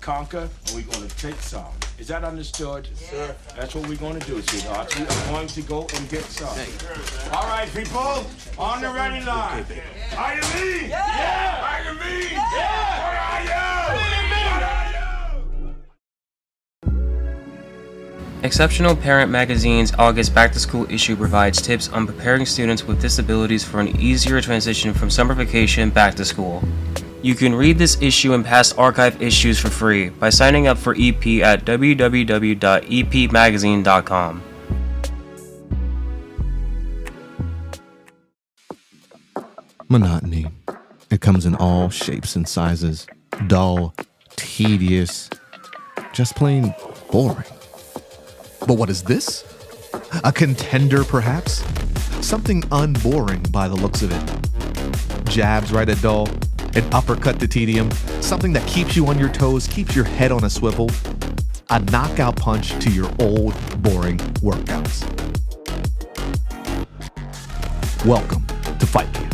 conquer and we're going to take some. Is that understood? Yes, sir. That's what we're going to do, sweetheart. We are going to go and get some. All right, people, on the ready line. Are you me? Yeah! Are you me? Yeah! What are you? Exceptional Parent Magazine's August back-to-school issue provides tips on preparing students with disabilities for an easier transition from summer vacation back to school. You can read this issue and past archive issues for free by signing up for EP at www.epmagazine.com. Monotony. It comes in all shapes and sizes. Dull, tedious, just plain boring. But what is this? A contender, perhaps? Something unboring by the looks of it. Jabs right at dull, an uppercut to tedium, something that keeps you on your toes, keeps your head on a swivel, a knockout punch to your old, boring workouts. Welcome to Fight Camp.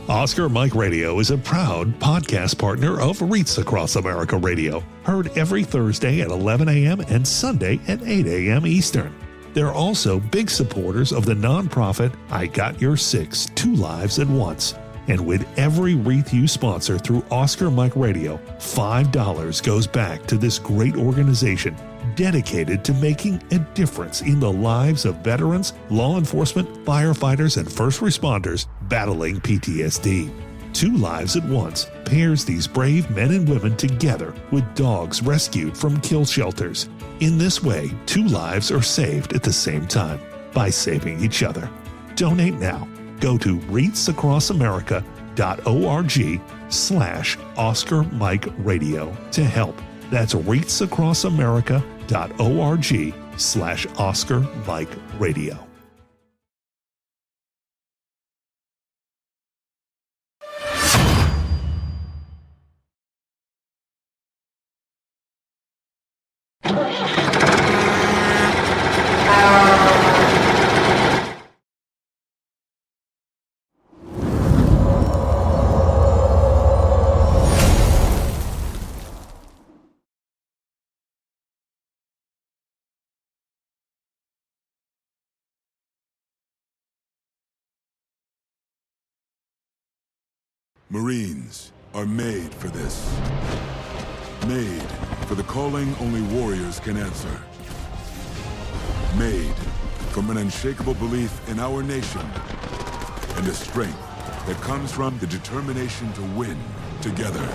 Oscar Mike Radio is a proud podcast partner of Reats Across America Radio, heard every Thursday at 11 a.m. and Sunday at 8 a.m. Eastern. They're also big supporters of the nonprofit I Got Your Six, Two Lives at Once. And with every wreath you sponsor through Oscar Mike Radio, $5 goes back to this great organization dedicated to making a difference in the lives of veterans, law enforcement, firefighters, and first responders battling PTSD. Two Lives at Once pairs these brave men and women together with dogs rescued from kill shelters. In this way, two lives are saved at the same time by saving each other. Donate now. Go to reatsacrossamerica.org/Oscar Mike Radio to help. That's reatsacrossamerica.org/Oscar Mike Radio. Marines are made for this. Made for the calling only warriors can answer. Made from an unshakable belief in our nation and a strength that comes from the determination to win together.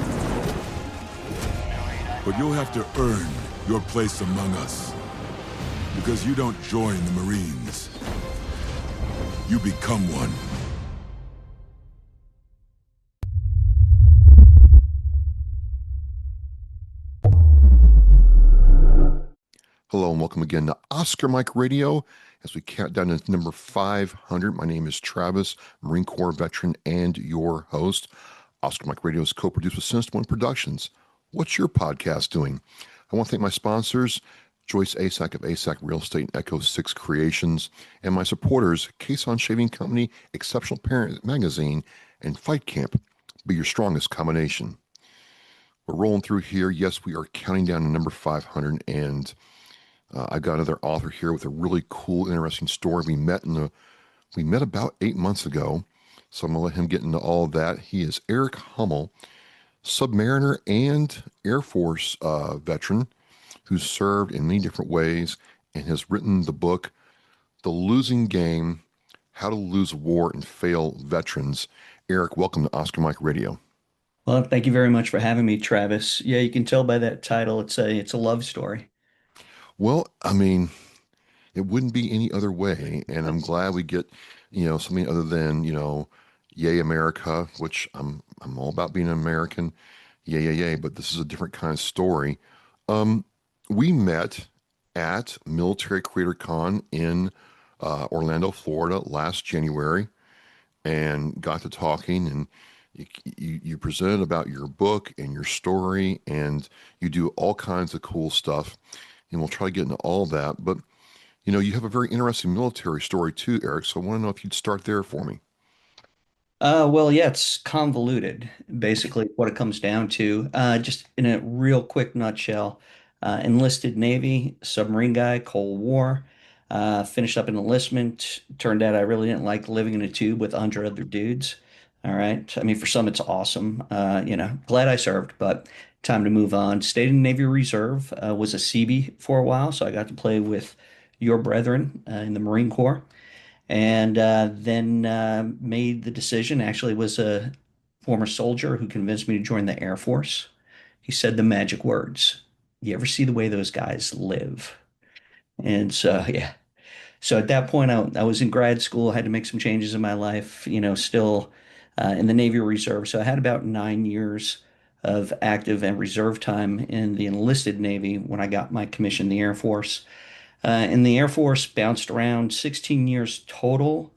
But you'll have to earn your place among us, because you don't join the Marines. You become one. Hello and welcome again to Oscar Mike Radio as we count down to number 500. My name is Travis, Marine Corps veteran and your host. Oscar Mike Radio is co-produced with Sinister One Productions. What's your podcast doing? I want to thank my sponsors, Joyce Asack of Asack Real Estate and Echo 6 Creations, and my supporters, Caisson Shaving Company, Exceptional Parent Magazine, and Fight Camp. Be your strongest combination. We're rolling through here. Yes, we are counting down to number 500, and I've got another author here with a really cool, interesting story. We met about 8 months ago, so I'm going to let him get into all of that. He is Eric Hummel, submariner and Air Force veteran who's served in many different ways and has written the book, The Losing Game, How to Lose a War and Fail Veterans. Eric, welcome to Oscar Mike Radio. Well, thank you very much for having me, Travis. Yeah, you can tell by that title, it's a love story. Well, I mean, it wouldn't be any other way, and I'm glad we get, something other than, yay America, which I'm all about being an American, yay, but this is a different kind of story. We met at Military Creator Con in Orlando, Florida last January, and got to talking, and you presented about your book and your story, and you do all kinds of cool stuff. And we'll try to get into all that. But, You have a very interesting military story too, Eric. So I want to know if you'd start there for me. Well, yeah, it's convoluted. Basically, what it comes down to, just in a real quick nutshell, enlisted Navy, submarine guy, Cold War, finished up an enlistment. Turned out I really didn't like living in a tube with 100 other dudes. All right. I mean, for some, it's awesome. Glad I served, but time to move on. Stayed in Navy Reserve, was a Seabee for a while, so I got to play with your brethren in the Marine Corps and then made the decision. Actually, was a former soldier who convinced me to join the Air Force. He said the magic words. You ever see the way those guys live? And so, yeah. So at that point, I was in grad school, had to make some changes in my life, still in the Navy Reserve. So I had about 9 years of active and reserve time in the enlisted Navy when I got my commission in the Air Force. In the Air Force, bounced around 16 years total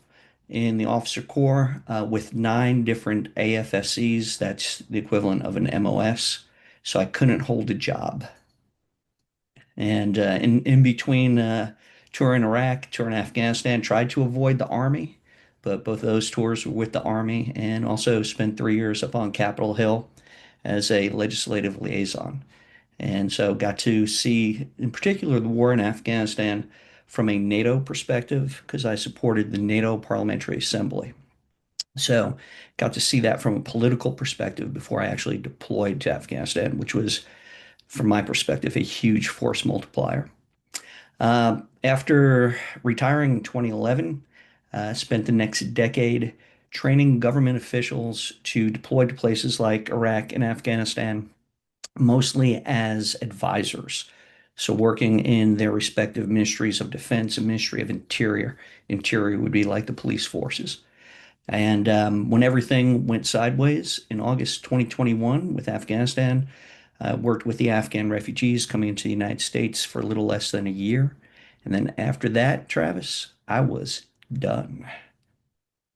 in the officer corps with 9 different AFSCs. That's the equivalent of an MOS. So I couldn't hold a job. And in between touring Iraq, touring Afghanistan, tried to avoid the Army, but both of those tours were with the Army, and also spent 3 years up on Capitol Hill as a legislative liaison. And so got to see, in particular, the war in Afghanistan from a NATO perspective, because I supported the NATO Parliamentary Assembly. So got to see that from a political perspective before I actually deployed to Afghanistan, which was, from my perspective, a huge force multiplier. After retiring in 2011, spent the next decade training government officials to deploy to places like Iraq and Afghanistan, mostly as advisors. So working in their respective ministries of defense and Ministry of Interior. Interior would be like the police forces. And when everything went sideways in August 2021 with Afghanistan, worked with the Afghan refugees coming into the United States for a little less than a year. And then after that, Travis, I was done.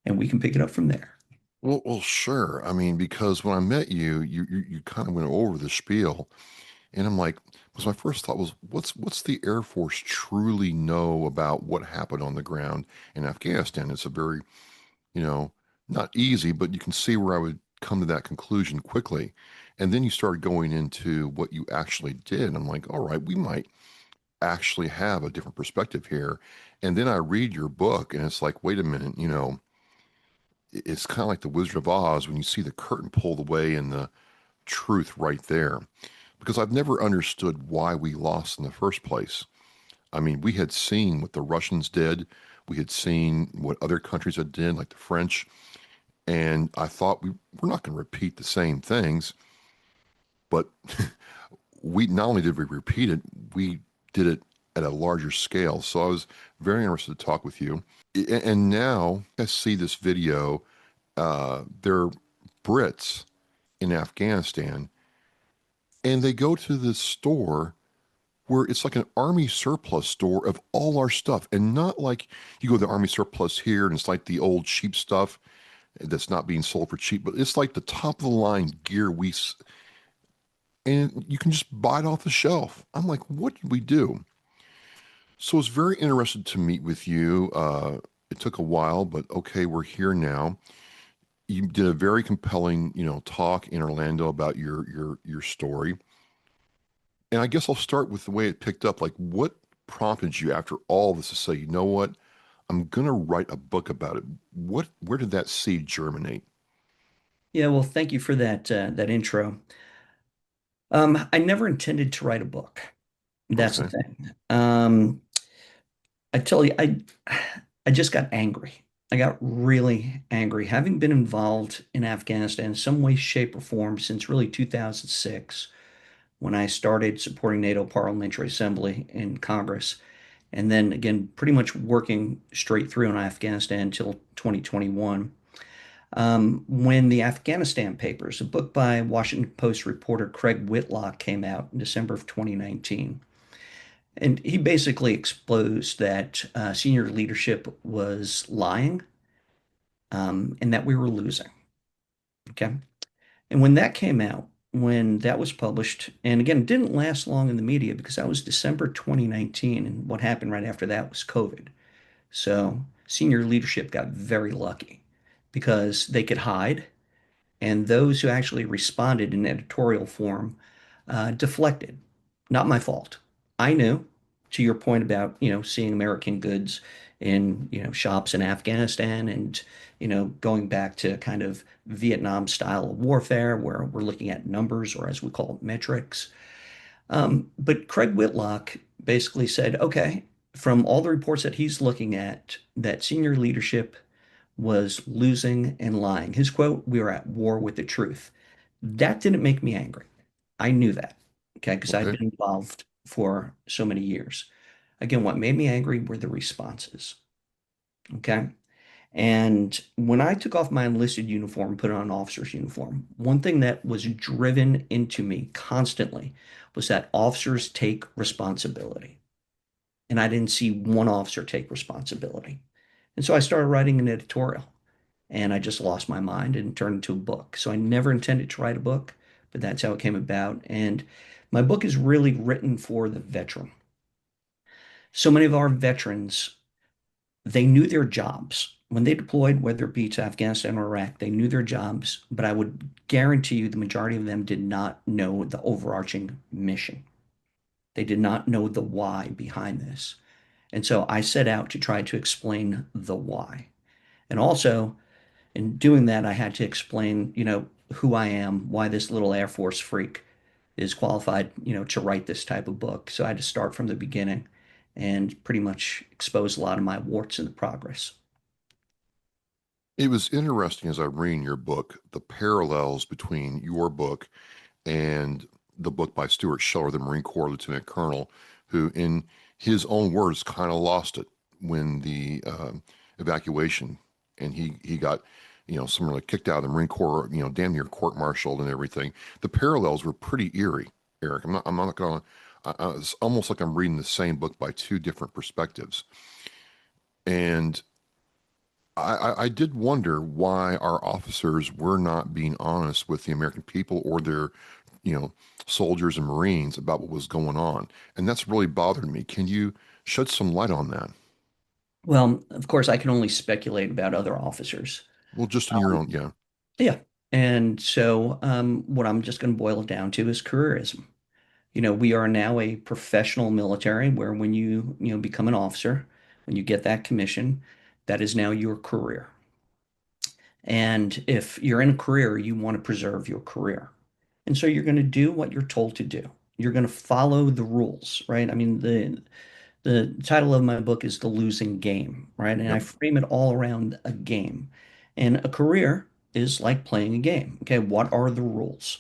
And we can pick it up from there. Well, sure. I mean, because when I met you, you kind of went over the spiel, and I'm like, because my first thought was, what's the Air Force truly know about what happened on the ground in Afghanistan? It's a very, you know, not easy, but you can see where I would come to that conclusion quickly. And then you started going into what you actually did. And I'm like, all right, we might actually have a different perspective here. And then I read your book, and it's like, wait a minute, it's kind of like the Wizard of Oz when you see the curtain pulled away and the truth right there. Because I've never understood why we lost in the first place. I mean, we had seen what the Russians did, we had seen what other countries had done, like the French, and I thought we're not going to repeat the same things. But we not only did we repeat it, we did it at a larger scale. So I was very interested to talk with you. And now I see this video. They're Brits in Afghanistan, and they go to this store where it's like an army surplus store of all our stuff, and not like you go to the army surplus here and it's like the old cheap stuff that's not being sold for cheap, but it's like the top of the line gear and you can just buy it off the shelf. I'm like, what did we do? So it's very interested to meet with you. It took a while, but okay, we're here now. You did a very compelling, talk in Orlando about your story. And I guess I'll start with the way it picked up. Like, what prompted you after all this to say, you know what, I'm gonna write a book about it? Where did that seed germinate? Yeah, well, thank you for that intro. I never intended to write a book. That's the Okay. thing. I tell you, I just got angry. I got really angry, having been involved in Afghanistan in some way, shape, or form since really 2006, when I started supporting NATO Parliamentary Assembly in Congress, and then again, pretty much working straight through in Afghanistan until 2021. When the Afghanistan Papers, a book by Washington Post reporter Craig Whitlock, came out in December of 2019. And he basically exposed that senior leadership was lying, and that we were losing. Okay. And when that came out, when that was published, and again, it didn't last long in the media because that was December 2019, and what happened right after that was COVID. So senior leadership got very lucky because they could hide, and those who actually responded in editorial form deflected. Not my fault. I knew, to your point about, seeing American goods in, shops in Afghanistan and, going back to kind of Vietnam style of warfare where we're looking at numbers or as we call it, metrics. But Craig Whitlock basically said, okay, from all the reports that he's looking at, that senior leadership was losing and lying. His quote, "We are at war with the truth." That didn't make me angry. I knew that, okay, because I'd Okay. been involved for so many years. Again, what made me angry were the responses, okay? And when I took off my enlisted uniform and put on an officer's uniform, one thing that was driven into me constantly was that officers take responsibility. And I didn't see one officer take responsibility. And so I started writing an editorial and I just lost my mind and turned into a book. So I never intended to write a book, but that's how it came about. And my book is really written for the veteran. So many of our veterans, they knew their jobs. When they deployed, whether it be to Afghanistan or Iraq, they knew their jobs, but I would guarantee you the majority of them did not know the overarching mission. They did not know the why behind this. And so I set out to try to explain the why. And also, in doing that, I had to explain, who I am, why this little Air Force freak is qualified, to write this type of book. So I had to start from the beginning and pretty much expose a lot of my warts in the progress. It was interesting as I read your book, the parallels between your book and the book by Stuart Scheller, the Marine Corps Lieutenant Colonel, who, in his own words, kind of lost it when the evacuation, and he got, similarly kicked out of the Marine Corps, damn near court-martialed and everything. The parallels were pretty eerie, Eric. I'm not gonna. It's almost like I'm reading the same book by two different perspectives, and I did wonder why our officers were not being honest with the American people or their, you know, soldiers and Marines about what was going on. And that's really bothered me. Can you shed some light on that? Well, of course, I can only speculate about other officers. Well, just in your own, yeah. Yeah. And so, what I'm just going to boil it down to is careerism. We are now a professional military where when you become an officer, when you get that commission, that is now your career. And if you're in a career, you want to preserve your career. And so you're going to do what you're told to do. You're going to follow the rules, right? I mean, the title of my book is The Losing Game, right? And I Yep. frame it all around a game. And a career is like playing a game. Okay, what are the rules?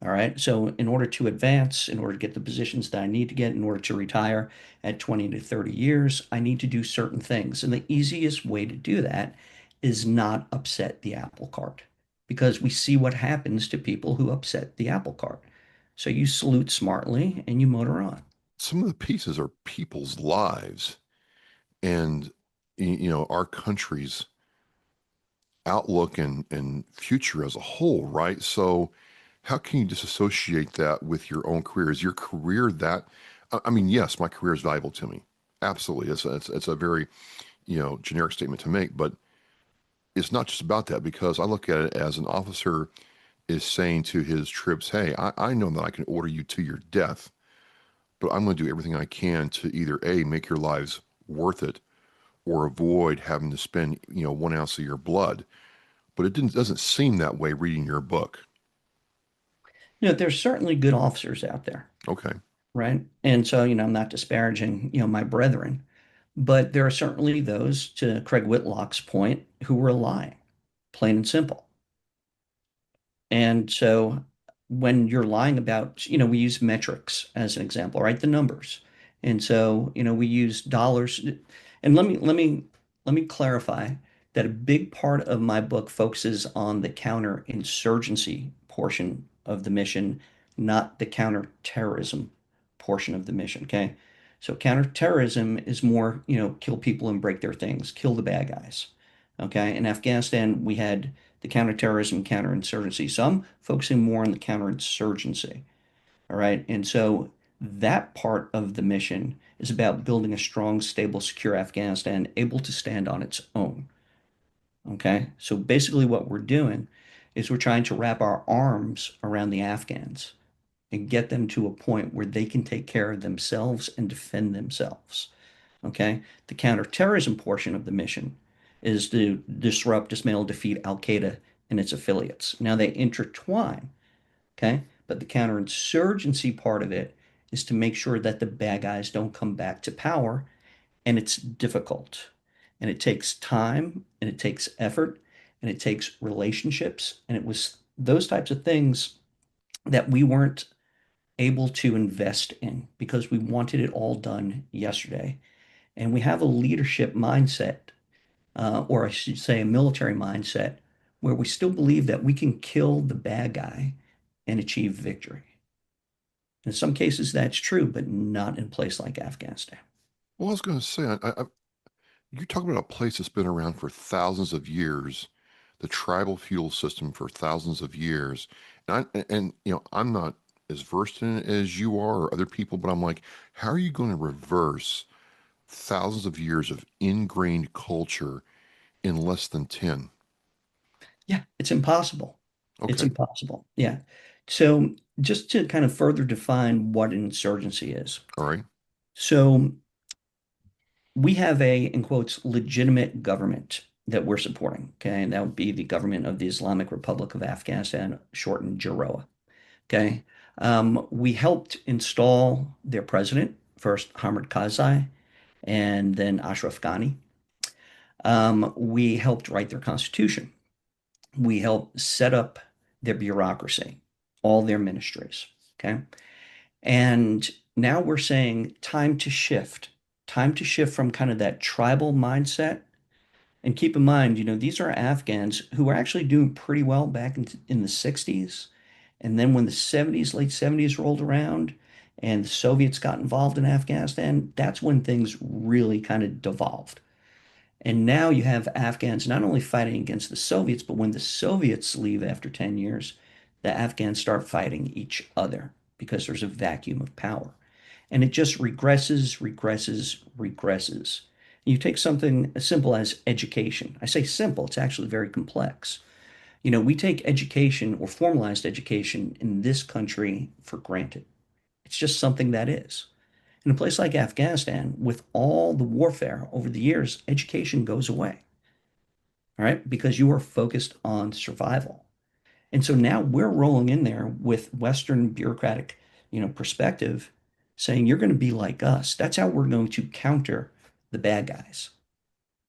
All right. So in order to advance, in order to get the positions that I need to get, in order to retire at 20 to 30 years, I need to do certain things. And the easiest way to do that is not upset the apple cart because we see what happens to people who upset the apple cart. So you salute smartly and you motor on. Some of the pieces are people's lives and, our country's outlook and future as a whole, right? So, how can you disassociate that with your own career? Is your career that? I mean, yes, my career is valuable to me. Absolutely, it's a very generic statement to make, but it's not just about that because I look at it as an officer is saying to his troops, "Hey, I know that I can order you to your death, but I'm going to do everything I can to either A, make your lives worth it, or avoid having to spend 1 ounce of your blood." But it doesn't seem that way reading your book. There's certainly good officers out there, Okay. right? And so, I'm not disparaging, my brethren, but there are certainly those, to Craig Whitlock's point, who were lying, plain and simple. And so when you're lying about, we use metrics as an example, right? The numbers. And so, we use dollars. And let me clarify that a big part of my book focuses on the counterinsurgency portion of the mission, not the counterterrorism portion of the mission. Okay. So counterterrorism is more, kill people and break their things, kill the bad guys. Okay. In Afghanistan, we had the counterterrorism, counterinsurgency. So I'm focusing more on the counterinsurgency. All right. And so that part of the mission is about building a strong, stable, secure Afghanistan able to stand on its own. Okay. So basically, what we're doing is we're trying to wrap our arms around the Afghans and get them to a point where they can take care of themselves and defend themselves. Okay. The counterterrorism portion of the mission is to disrupt, dismantle, defeat Al Qaeda and its affiliates. Now they intertwine. Okay. But the counterinsurgency part of it is to make sure that the bad guys don't come back to power. And it's difficult. And it takes time and it takes effort and it takes relationships. And it was those types of things that we weren't able to invest in because we wanted it all done yesterday. And we have a leadership mindset, or I should say a military mindset, where we still believe that we can kill the bad guy and achieve victory. In some cases, that's true, but not in a place like Afghanistan. Well, I was going to say, you're talking about a place that's been around for thousands of years, the tribal fuel system for thousands of years. And I'm not as versed in it as you are or other people, but I'm like, how are you going to reverse thousands of years of ingrained culture in less than 10? Yeah, it's impossible. It's Okay. impossible. Yeah. So just to kind of further define what an insurgency is. All right. So we have a, in quotes, legitimate government that we're supporting. Okay. And that would be the government of the Islamic Republic of Afghanistan, shortened JAROA. Okay. We helped install their president, first Hamid Karzai and then Ashraf Ghani. We helped write their constitution. We helped set up their bureaucracy, all their ministries. Okay. And now we're saying time to shift from kind of that tribal mindset. And keep in mind, these are Afghans who were actually doing pretty well back in the 60s. And then when the 70s, late 70s rolled around and the Soviets got involved in Afghanistan, that's when things really kind of devolved. And now you have Afghans not only fighting against the Soviets, but when the Soviets leave after 10 years, the Afghans start fighting each other because there's a vacuum of power. And it just regresses, regresses, regresses. You take something as simple as education. I say simple, it's actually very complex. We take education or formalized education in this country for granted. It's just something that is. In a place like Afghanistan, with all the warfare over the years, education goes away, all right, because you are focused on survival. And so now we're rolling in there with Western bureaucratic, perspective, saying you're going to be like us. That's how we're going to counter the bad guys,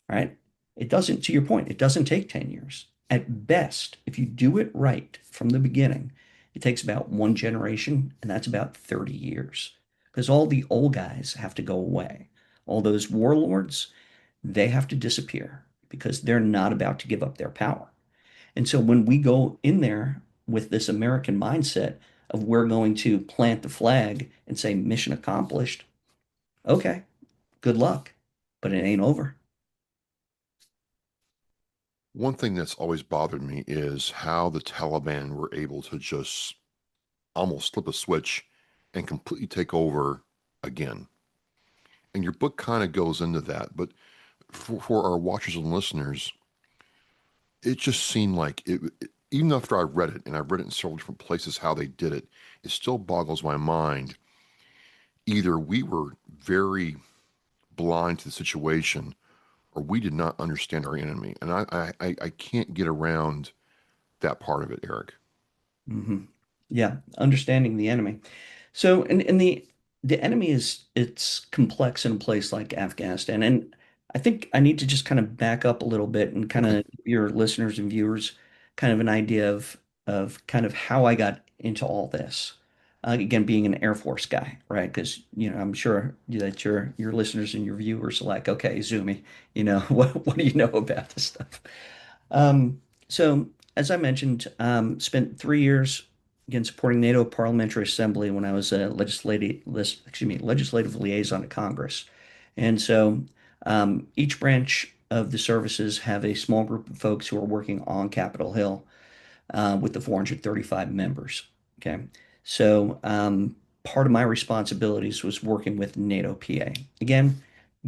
all right? It doesn't, to your point, it doesn't take 10 years. At best, if you do it right from the beginning, it takes about one generation, and that's about 30 years. Because all the old guys have to go away. All those warlords, they have to disappear because they're not about to give up their power. And so when we go in there with this American mindset of we're going to plant the flag and say mission accomplished, okay, good luck, but it ain't over. One thing that's always bothered me is how the Taliban were able to just almost flip a switch and completely take over again. And your book kind of goes into that, but for our watchers and listeners, it just seemed like even after I read it, and I read it in several different places how they did it, it still boggles my mind. Either we were very blind to the situation, or we did not understand our enemy. And I can't get around that part of it, Eric. Mm-hmm. Yeah, understanding the enemy. So, and the enemy it's complex in a place like Afghanistan, and I think I need to just kind of back up a little bit and kind of your listeners and viewers kind of an idea of kind of how I got into all this. Again, being an Air Force guy, right? Because I'm sure that your listeners and your viewers are like, okay, Zumi, what do you know about this stuff? So as I mentioned, spent 3 years again supporting NATO Parliamentary Assembly when I was a legislative liaison to Congress, and so each branch of the services have a small group of folks who are working on Capitol Hill with the 435 members. Okay. So part of my responsibilities was working with NATO PA. Again,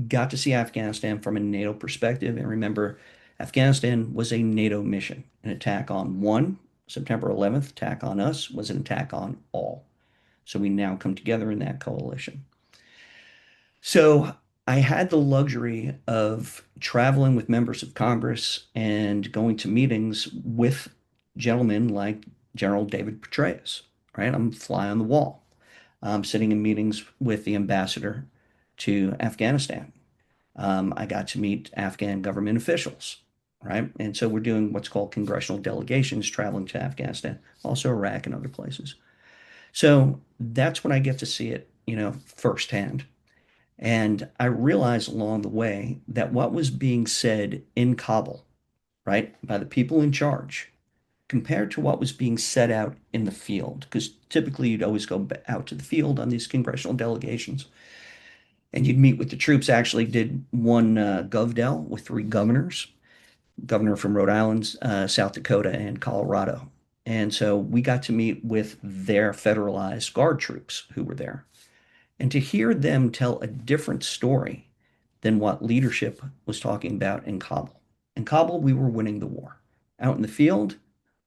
got to see Afghanistan from a NATO perspective. And remember, Afghanistan was a NATO mission. An attack on one, September 11th, attack on us was an attack on all. So we now come together in that coalition. So I had the luxury of traveling with members of Congress and going to meetings with gentlemen like General David Petraeus, right? I'm fly on the wall. I'm sitting in meetings with the ambassador to Afghanistan. I got to meet Afghan government officials, right? And so we're doing what's called congressional delegations traveling to Afghanistan, also Iraq and other places. So that's when I get to see it, firsthand. And I realized along the way that what was being said in Kabul, right, by the people in charge, compared to what was being said out in the field, because typically you'd always go out to the field on these congressional delegations and you'd meet with the troops. I actually did one GovDel with three governors, governor from Rhode Island, South Dakota, and Colorado. And so we got to meet with their federalized guard troops who were there. And to hear them tell a different story than what leadership was talking about in Kabul. In Kabul, we were winning the war. Out in the field,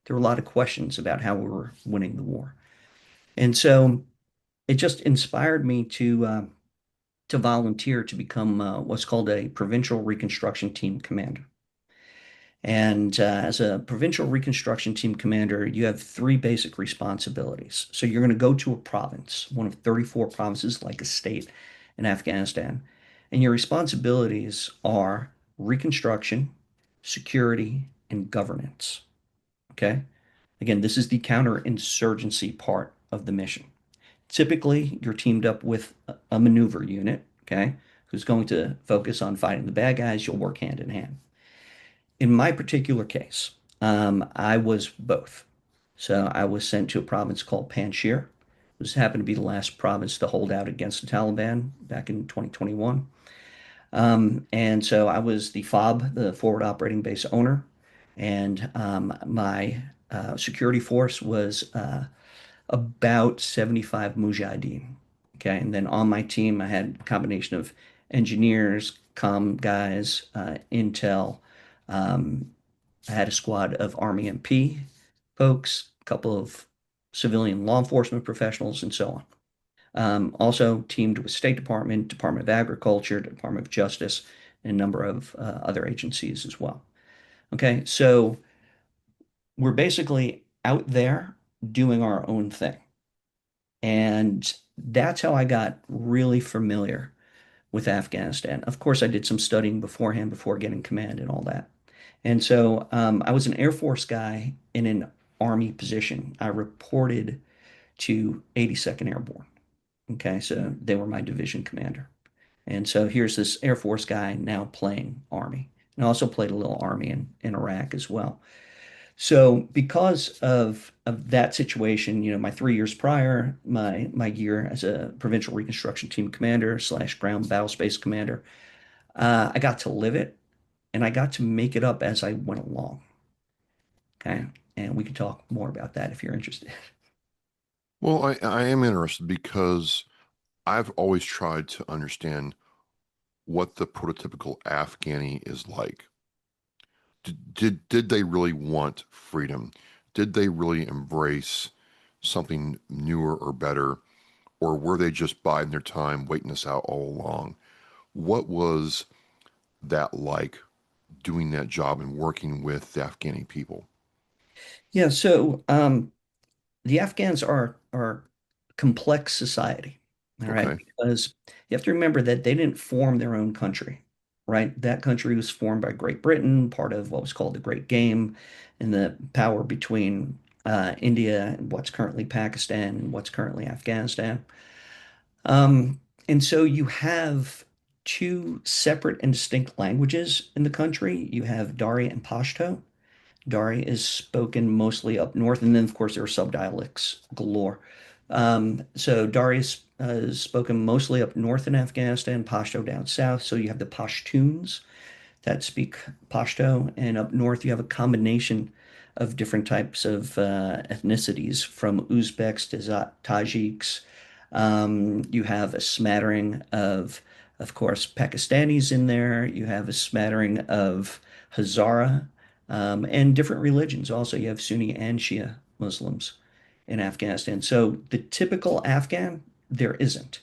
there were a lot of questions about how we were winning the war. And so it just inspired me to volunteer to become what's called a provincial reconstruction team commander. And as a provincial reconstruction team commander, you have three basic responsibilities. So you're going to go to a province, one of 34 provinces, like a state in Afghanistan. And your responsibilities are reconstruction, security, and governance. Okay? Again, this is the counterinsurgency part of the mission. Typically, you're teamed up with a maneuver unit, okay, who's going to focus on fighting the bad guys. You'll work hand in hand. In my particular case, I was both. So I was sent to a province called Panjshir. This happened to be the last province to hold out against the Taliban back in 2021. And so I was the FOB, the Forward Operating Base owner, and my security force was about 75 Mujahideen. Okay, and then on my team, I had a combination of engineers, comm guys, intel. I had a squad of Army MP folks, a couple of civilian law enforcement professionals, and so on. Also teamed with State Department, Department of Agriculture, Department of Justice, and a number of other agencies as well. Okay, so we're basically out there doing our own thing. And that's how I got really familiar with Afghanistan. Of course, I did some studying beforehand before getting command and all that. And so I was an Air Force guy in an Army position. I reported to 82nd Airborne. Okay, so they were my division commander. And so here's this Air Force guy now playing Army. And I also played a little Army in Iraq as well. So because of that situation, my 3 years prior, my year as a provincial reconstruction team commander / ground battle space commander, I got to live it and I got to make it up as I went along. Okay. And we can talk more about that if you're interested. Well, I am interested because I've always tried to understand what the prototypical Afghani is like. Did they really want freedom? Did they really embrace something newer or better? Or were they just biding their time, waiting us out all along? What was that like, doing that job and working with the Afghani people? Yeah, so the Afghans are complex society, all right, Okay. because you have to remember that they didn't form their own country, right? That country was formed by Great Britain, part of what was called the Great Game, and the power between India and what's currently Pakistan and what's currently Afghanistan. And so you have two separate and distinct languages in the country. You have Dari and Pashto. Dari is spoken mostly up north, and then of course there are subdialects galore. So Dari is spoken mostly up north in Afghanistan, Pashto down south. So you have the Pashtuns that speak Pashto, and up north you have a combination of different types of ethnicities, from Uzbeks to Tajiks. You have a smattering of course, Pakistanis in there. You have a smattering of Hazara, and different religions. Also, you have Sunni and Shia Muslims in Afghanistan. So the typical Afghan, there isn't,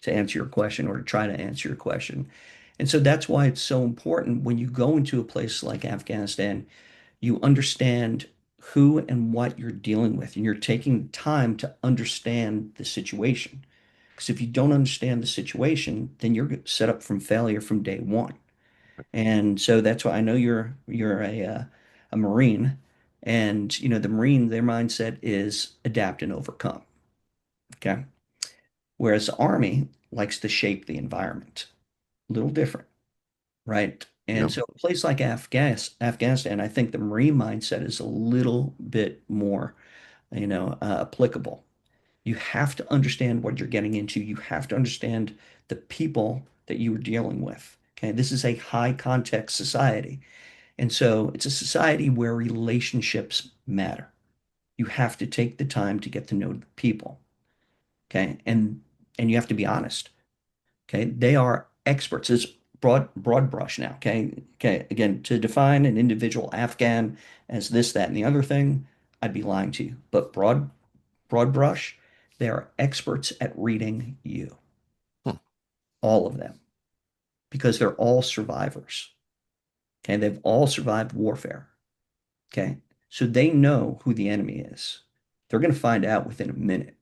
to answer your question or to try to answer your question. And so that's why it's so important when you go into a place like Afghanistan, you understand who and what you're dealing with, and you're taking time to understand the situation. Because if you don't understand the situation, then you're set up from failure from day one. And so that's why I know you're a Marine, and the Marine, their mindset is adapt and overcome. Okay. Whereas the Army likes to shape the environment. A little different, right? And Yep. so a place like Afghanistan, I think the Marine mindset is a little bit more, applicable. You have to understand what you're getting into. You have to understand the people that you are dealing with. Okay, this is a high context society. And so it's a society where relationships matter. You have to take the time to get to know the people. Okay, and you have to be honest. Okay, they are experts. It's broad brush now. Okay. Again, to define an individual Afghan as this, that, and the other thing, I'd be lying to you. But broad brush, they are experts at reading you, Hmm. all of them, because they're all survivors. Okay, they've all survived warfare. Okay, so they know who the enemy is. They're going to find out within a minute,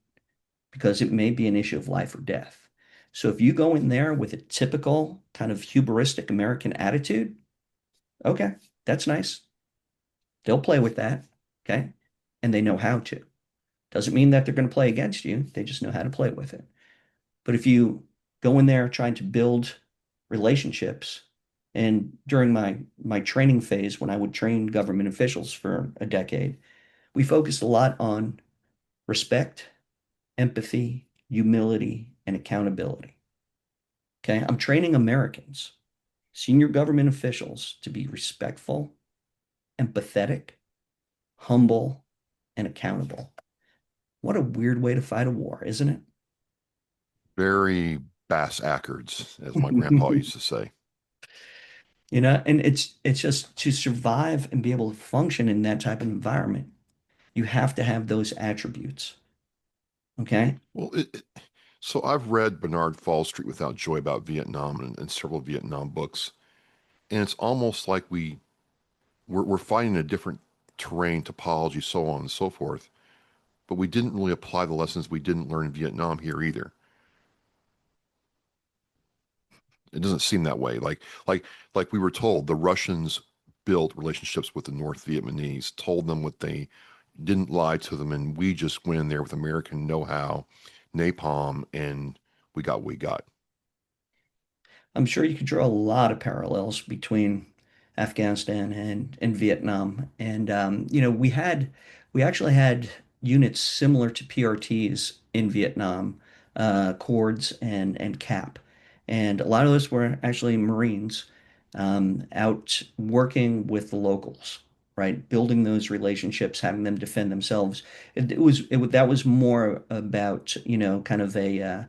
because it may be an issue of life or death. So if you go in there with a typical kind of hubristic American attitude, okay, that's nice. They'll play with that. Okay, and they know how to. Doesn't mean that they're going to play against you. They just know how to play with it. But if you go in there trying to build relationships, and during my training phase, when I would train government officials for a decade, we focused a lot on respect, empathy, humility, and accountability. Okay, I'm training Americans, senior government officials, to be respectful, empathetic, humble, and accountable. What a weird way to fight a war, isn't it? Very bass ackards, as my grandpa used to say. And it's just to survive and be able to function in that type of environment, you have to have those attributes. Okay. Well, so I've read Bernard Fall Street Without Joy about Vietnam and several Vietnam books, and it's almost like we're fighting a different terrain, topology, so on and so forth, but we didn't really apply the lessons we didn't learn in Vietnam here either. It doesn't seem that way. Like we were told, the Russians built relationships with the North Vietnamese, told them what they didn't lie to them, and we just went in there with American know-how, napalm, and we got what we got. I'm sure you could draw a lot of parallels between Afghanistan and Vietnam. And we actually had units similar to PRTs in Vietnam, Cords and CAP. And a lot of those were actually Marines, out working with the locals, right? Building those relationships, having them defend themselves. That was more about, kind of a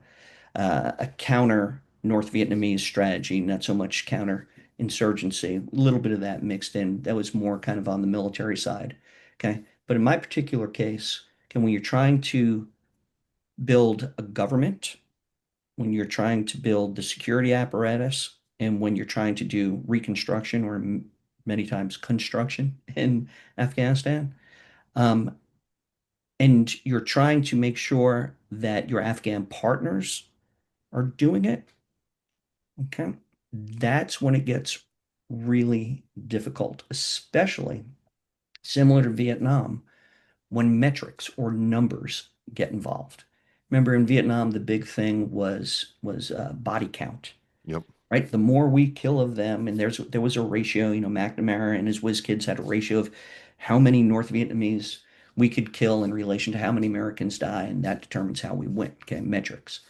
counter North Vietnamese strategy, not so much counter insurgency. A little bit of that mixed in. That was more kind of on the military side. Okay. But in my particular case, when you're trying to build a government, when you're trying to build the security apparatus, and when you're trying to do reconstruction, or many times construction in Afghanistan, um, and you're trying to make sure that your Afghan partners are doing it, okay, that's when it gets really difficult, especially similar to Vietnam, when metrics or numbers get involved. Remember, in Vietnam, the big thing was body count, Yep. right? The more we kill of them, and there was a ratio. McNamara and his whiz kids had a ratio of how many North Vietnamese we could kill in relation to how many Americans die, and that determines how we win. Okay, metrics.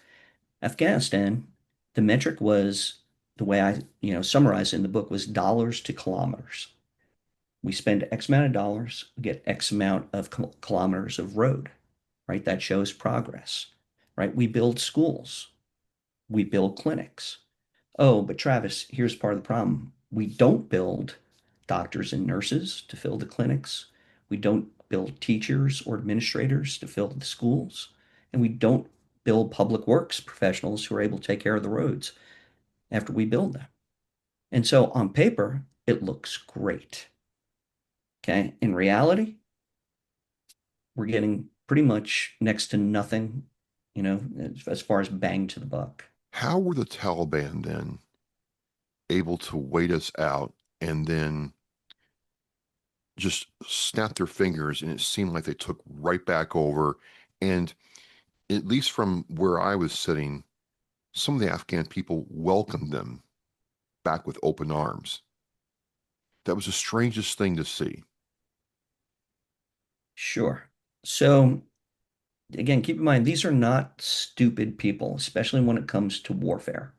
Afghanistan, the metric was the way I, summarized in the book was dollars to kilometers. We spend X amount of dollars, get X amount of kilometers of road, right? That shows progress, right? We build schools, we build clinics. Oh, but Travis, here's part of the problem. We don't build doctors and nurses to fill the clinics. We don't build teachers or administrators to fill the schools. And we don't build public works professionals who are able to take care of the roads after we build them. And so on paper, it looks great. Okay. In reality, we're getting pretty much next to nothing, as far as bang to the buck. How were the Taliban then able to wait us out and then just snap their fingers and it seemed like they took right back over? And at least from where I was sitting, some of the Afghan people welcomed them back with open arms. That was the strangest thing to see. Sure. So again, keep in mind, these are not stupid people, especially when it comes to warfare,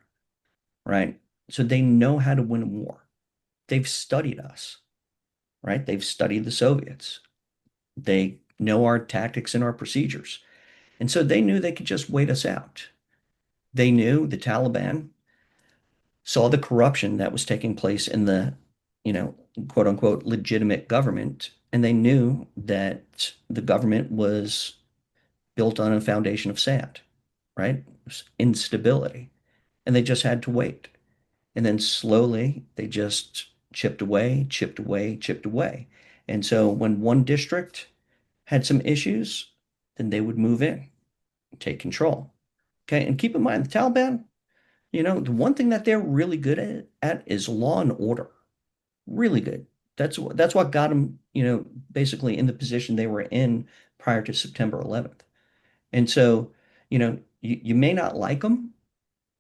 right? So they know how to win a war. They've studied us, right? They've studied the Soviets. They know our tactics and our procedures. And so they knew they could just wait us out. They knew the Taliban saw the corruption that was taking place in the, quote unquote, legitimate government. And they knew that the government was built on a foundation of sand, right? Instability. And they just had to wait. And then slowly they just chipped away, chipped away, chipped away. And so when one district had some issues, then they would move in, take control. Okay. And keep in mind, the Taliban, the one thing that they're really good at is law and order. Really good. That's what got them, basically in the position they were in prior to September 11th. And so, you may not like them,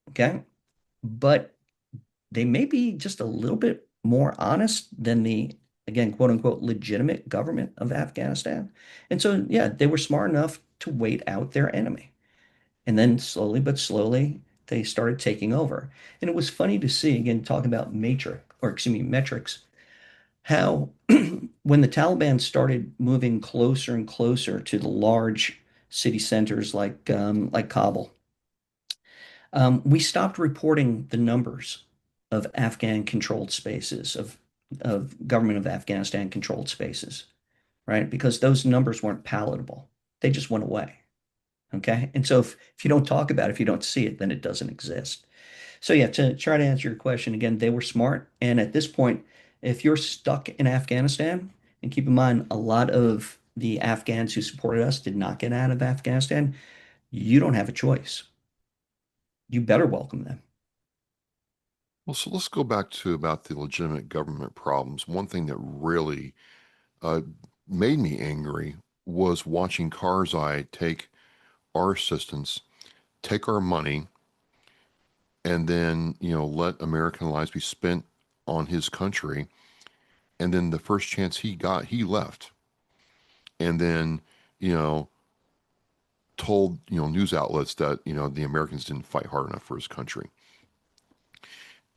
okay, but they may be just a little bit more honest than the, again, quote unquote, legitimate government of Afghanistan. And so, yeah, they were smart enough to wait out their enemy. And then slowly but slowly, they started taking over. And it was funny to see, again, talking about metrics, how when the Taliban started moving closer and closer to the large city centers like Kabul, we stopped reporting the numbers of Afghan controlled spaces, of government of Afghanistan controlled spaces, right? Because those numbers weren't palatable. They just went away. Okay. And so if you don't talk about it, if you don't see it, then it doesn't exist. So yeah, to try to answer your question again, they were smart. And at this point, if you're stuck in Afghanistan, and keep in mind, a lot of the Afghans who supported us did not get out of Afghanistan, you don't have a choice. You better welcome them. Well, so let's go back to about the legitimate government problems. One thing that really made me angry was watching Karzai take our assistance, take our money, and then, let American lives be spent on his country. And then the first chance he got, he left. And then, told, news outlets that, the Americans didn't fight hard enough for his country.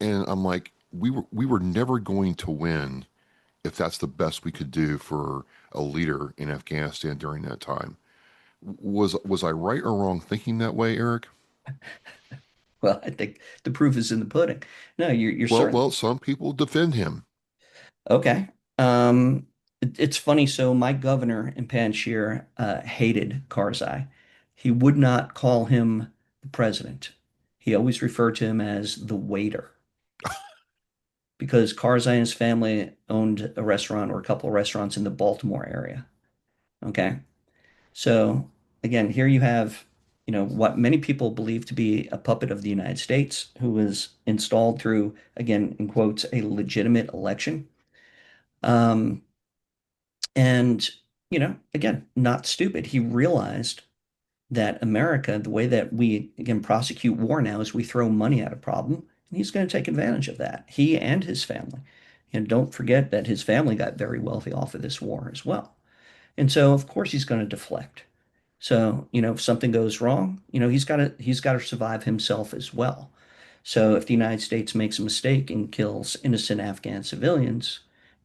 And I'm like, we were never going to win if that's the best we could do for a leader in Afghanistan during that time. Was I right or wrong thinking that way, Eric? Well, I think the proof is in the pudding. No, you're certain. Well, some people defend him. Okay. It's funny. So my governor in Panjshir hated Karzai. He would not call him the president. He always referred to him as the waiter because Karzai and his family owned a restaurant or a couple of restaurants in the Baltimore area. Okay. So again, here you have, what many people believe to be a puppet of the United States who was installed through, again, in quotes, a legitimate election. Um, and, again, not stupid. He realized that America, the way that we, again, prosecute war now is we throw money at a problem, and he's going to take advantage of that, he and his family. And don't forget that his family got very wealthy off of this war as well. And so, of course, he's going to deflect. So, if something goes wrong, he's got to survive himself as well. So if the United States makes a mistake and kills innocent Afghan civilians,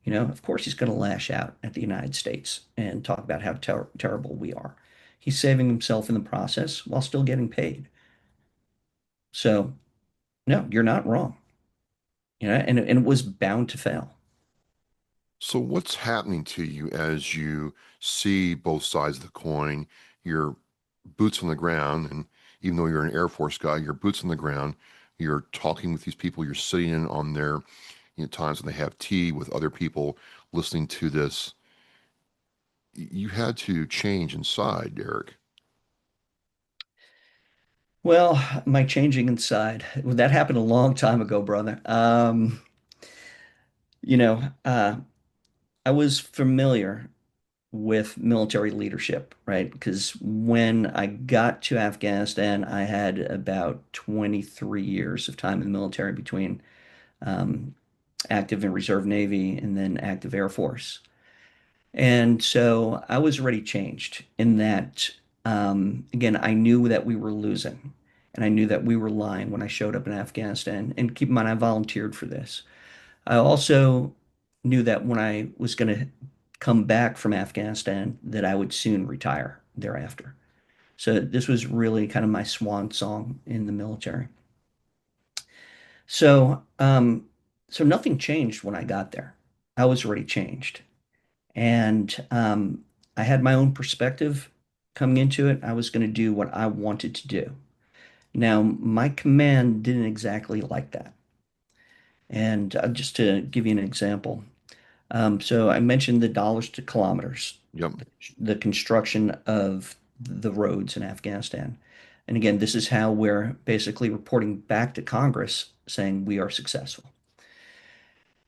of course he's going to lash out at the United States and talk about how terrible we are. He's saving himself in the process while still getting paid. So, no, you're not wrong. And it was bound to fail. So, what's happening to you as you see both sides of the coin? Your boots on the ground, and even though you're an Air Force guy, your boots on the ground, you're talking with these people, you're sitting in on their times when they have tea with other people listening to this. You had to change inside, Eric. Well, my changing inside, that happened a long time ago, brother. You know, uh, I was familiar with military leadership, right? Because when I got to Afghanistan, I had about 23 years of time in the military between um, active and reserve Navy and then active Air Force. And so I was already changed in that, again, I knew that we were losing and I knew that we were lying when I showed up in Afghanistan. And keep in mind, I volunteered for this. I also knew that when I was going to come back from Afghanistan, that I would soon retire thereafter. So this was really kind of my swan song in the military. So, so nothing changed when I got there. I was already changed. And I had my own perspective coming into it. I was going to do what I wanted to do. Now, my command didn't exactly like that. And just to give you an example, so I mentioned the dollars to kilometers, Yep. the construction of the roads in Afghanistan. And again, this is how we're basically reporting back to Congress saying we are successful.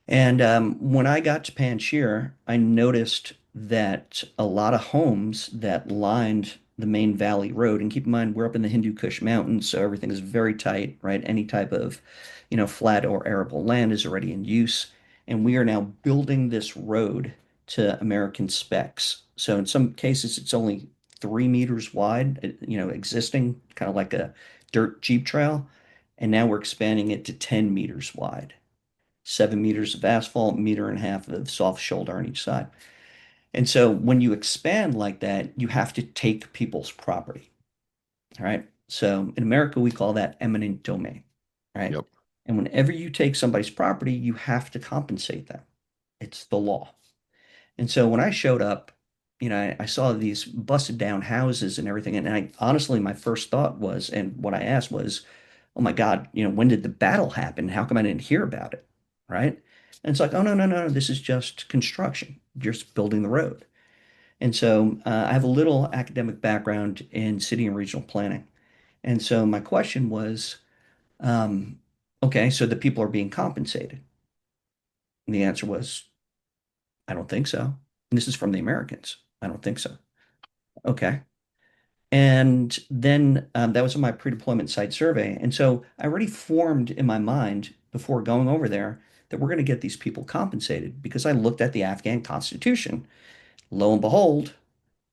And when I got to Panjshir, I noticed that a lot of homes that lined the main valley road, and keep in mind we're up in the Hindu Kush Mountains, so everything is very tight, right? Any type of, flat or arable land is already in use, and we are now building this road to American specs. So in some cases, it's only 3 meters wide, existing, kind of like a dirt Jeep trail, and now we're expanding it to 10 meters wide. 7 meters of asphalt, meter and a half of soft shoulder on each side. And so when you expand like that, you have to take people's property. All right. So in America, we call that eminent domain. Right. Yep. And whenever you take somebody's property, you have to compensate them. It's the law. And so when I showed up, I saw these busted down houses and everything. And I honestly, my first thought was, and what I asked was, oh my God, when did the battle happen? How come I didn't hear about it? Right. And it's like, oh, no, no, no, this is just construction, just building the road. And so I have a little academic background in city and regional planning. And so my question was, um, okay, so the people are being compensated. And the answer was, I don't think so. And this is from the Americans. I don't think so. Okay. And then that was on my pre-deployment site survey. And so I already formed in my mind before going over there that we're going to get these people compensated because I looked at the Afghan constitution. Lo and behold,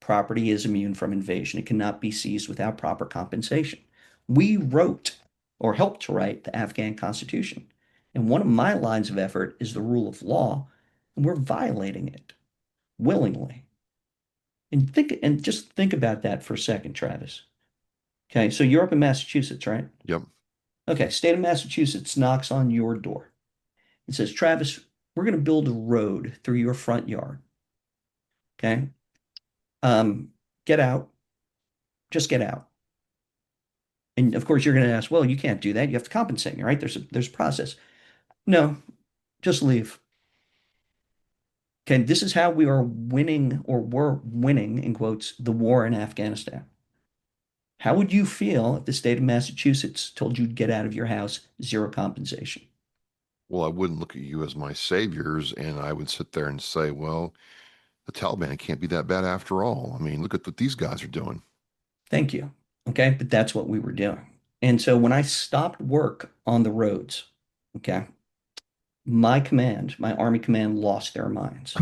property is immune from invasion. It cannot be seized without proper compensation. We wrote or helped to write the Afghan constitution. And one of my lines of effort is the rule of law, and we're violating it willingly. And just think about that for a second, Travis. Okay, so you're up in Massachusetts, right? Yep. Okay, state of Massachusetts knocks on your door. It says, Travis, we're going to build a road through your front yard. Okay. Get out. Just get out. And of course, you're going to ask, well, you can't do that. You have to compensate me, right? There's a process. No, just leave. Okay, this is how we are winning, or were winning, in quotes, the war in Afghanistan. How would you feel if the state of Massachusetts told you to get out of your house, zero compensation? Well, I wouldn't look at you as my saviors, and I would sit there and say, well, the Taliban can't be that bad after all. I mean, look at what these guys are doing. Thank you. Okay, but that's what we were doing. And so when I stopped work on the roads, okay, my command, my Army command lost their minds.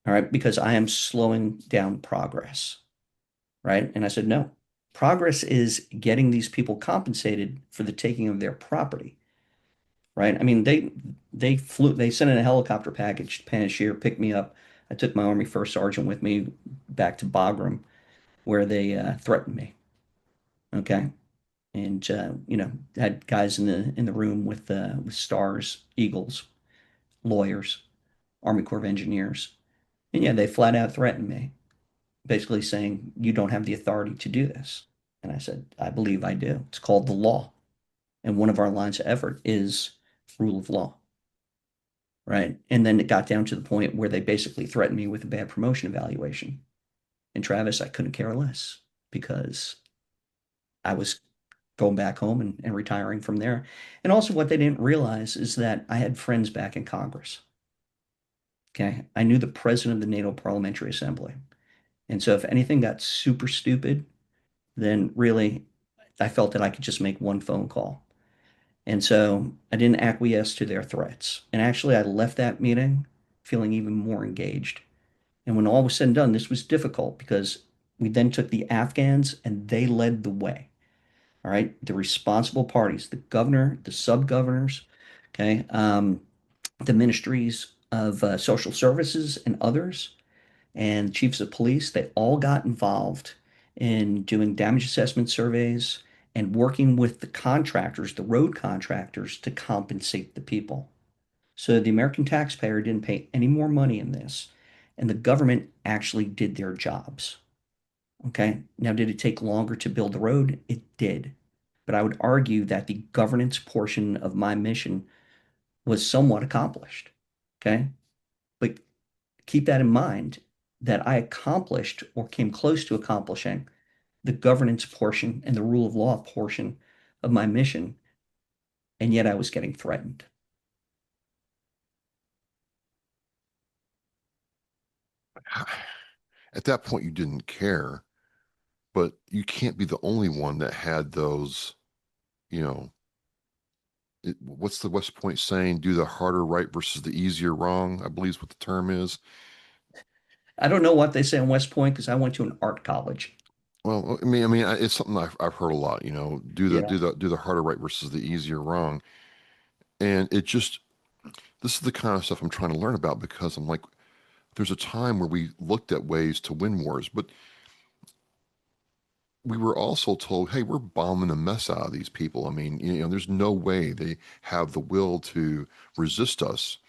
All right, because I am slowing down progress. Right. And I said, no, Progress is getting these people compensated for the taking of their property, right? I mean, they sent in a helicopter package to Panjshir, picked me up. I took my Army First Sergeant with me back to Bagram, where they threatened me. Okay, and had guys in the room with stars, eagles, lawyers, Army Corps of Engineers, and yeah, they flat out threatened me, basically saying you don't have the authority to do this. And I said, I believe I do. It's called the law, and one of our lines of effort is rule of law, right? And then it got down to the point where they basically threatened me with a bad promotion evaluation. And Travis, I couldn't care less because I was going back home and retiring from there. And also, what they didn't realize is that I had friends back in Congress. Okay. I knew the president of the NATO Parliamentary Assembly. And so, if anything got super stupid, then really I felt that I could just make one phone call. And so I didn't acquiesce to their threats. And actually, I left that meeting feeling even more engaged. And when all was said and done, this was difficult because we then took the Afghans and they led the way. All right. The responsible parties, the governor, the sub-governors, okay, the ministries of social services and others, and chiefs of police, they all got involved in doing damage assessment surveys and working with the contractors, the road contractors, to compensate the people. So the American taxpayer didn't pay any more money in this, and the government actually did their jobs. Okay. Now, did it take longer to build the road? It did. But I would argue that the governance portion of my mission was somewhat accomplished. Okay. But keep that in mind that I accomplished or came close to accomplishing the governance portion and the rule of law portion of my mission, and yet I was getting threatened. At that point, you didn't care, but you can't be the only one that had those, you know, what's the West Point saying? Do the harder right versus the easier wrong, I believe is what the term is. I don't know what they say in West Point because I went to an art college. Well, I mean, it's something I've heard a lot. Do the Yeah. do the harder right versus the easier wrong, and it just this is the kind of stuff I'm trying to learn about because I'm like, there's a time where we looked at ways to win wars, but we were also told, hey, we're bombing the mess out of these people. I mean, there's no way they have the will to resist us,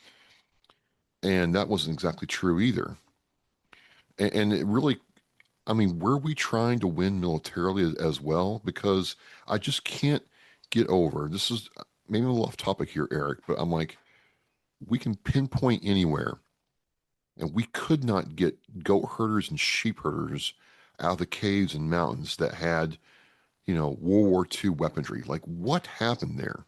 and that wasn't exactly true either. And it really, I mean, were we trying to win militarily as well? Because I just can't get over. This is maybe a little off topic here, Eric, but I'm like, we can pinpoint anywhere, and we could not get goat herders and sheep herders out of the caves and mountains that had, World War II weaponry. Like, what happened there?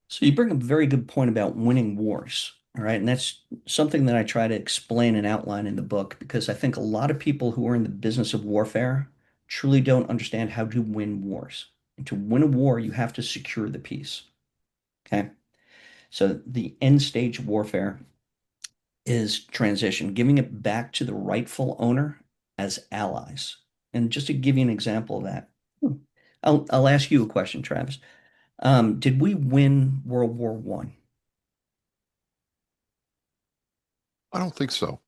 So you bring up a very good point about winning wars. All right. And that's something that I try to explain and outline in the book because I think a lot of people who are in the business of warfare truly don't understand how to win wars. And to win a war, you have to secure the peace. Okay. So the end stage of warfare is transition, giving it back to the rightful owner as allies. And just to give you an example of that, I'll ask you a question, Travis. Did we win World War One? I don't think so,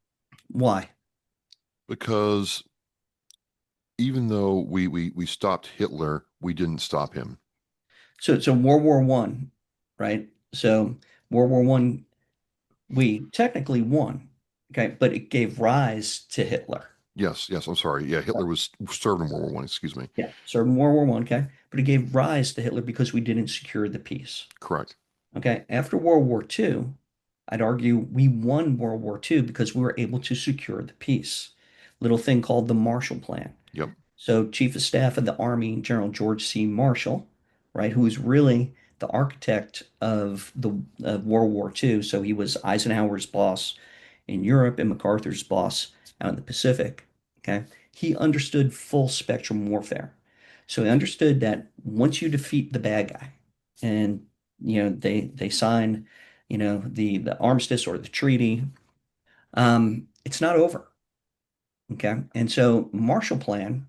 Why? because even though we stopped Hitler, we didn't stop him. So World War One, right? So World War One, we technically won, okay, but it gave rise to Hitler. Yes, yes, I'm sorry. Yeah, Hitler was served in World War One, excuse me. Yeah, so in World War One, okay, but it gave rise to Hitler because we didn't secure the peace. Correct. Okay, after World War Two, I'd argue we won World War Two because we were able to secure the peace. Little thing called the Marshall Plan. Yep. So, Chief of Staff of the Army, General George C. Marshall, right, who is really the architect of the of World War II. So he was Eisenhower's boss in Europe and MacArthur's boss out in the Pacific. Okay, he understood full spectrum warfare. So he understood that once you defeat the bad guy, and they sign, the armistice or the treaty, it's not over. Okay, and so Marshall Plan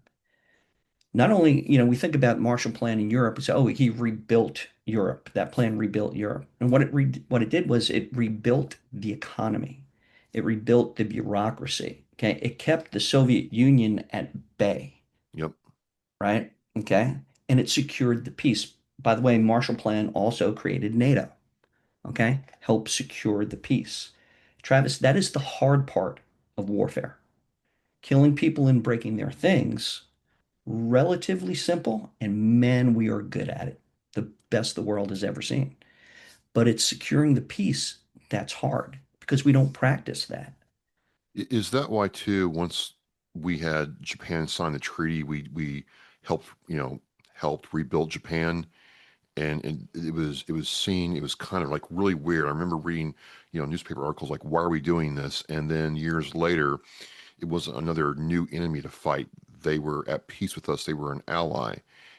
Not only, we think about Marshall Plan in Europe, we say, oh, he rebuilt Europe. That plan rebuilt Europe. And what it did was it rebuilt the economy. It rebuilt the bureaucracy. Okay. It kept the Soviet Union at bay, Yep. right? Okay. And it secured the peace. By the way, Marshall Plan also created NATO. Okay. Helped secure the peace. Travis, that is the hard part of warfare. Killing people and breaking their things, relatively simple, and man, we are good at it. The best the world has ever seen. But it's securing the peace that's hard because we don't practice that. Is that why too? Once we had Japan sign the treaty, we helped helped rebuild Japan, and it was seen, it was kind of like really weird. I remember reading newspaper articles like, why are we doing this? And then years later, it wasn't another new enemy to fight. They were at peace with us. They were an ally.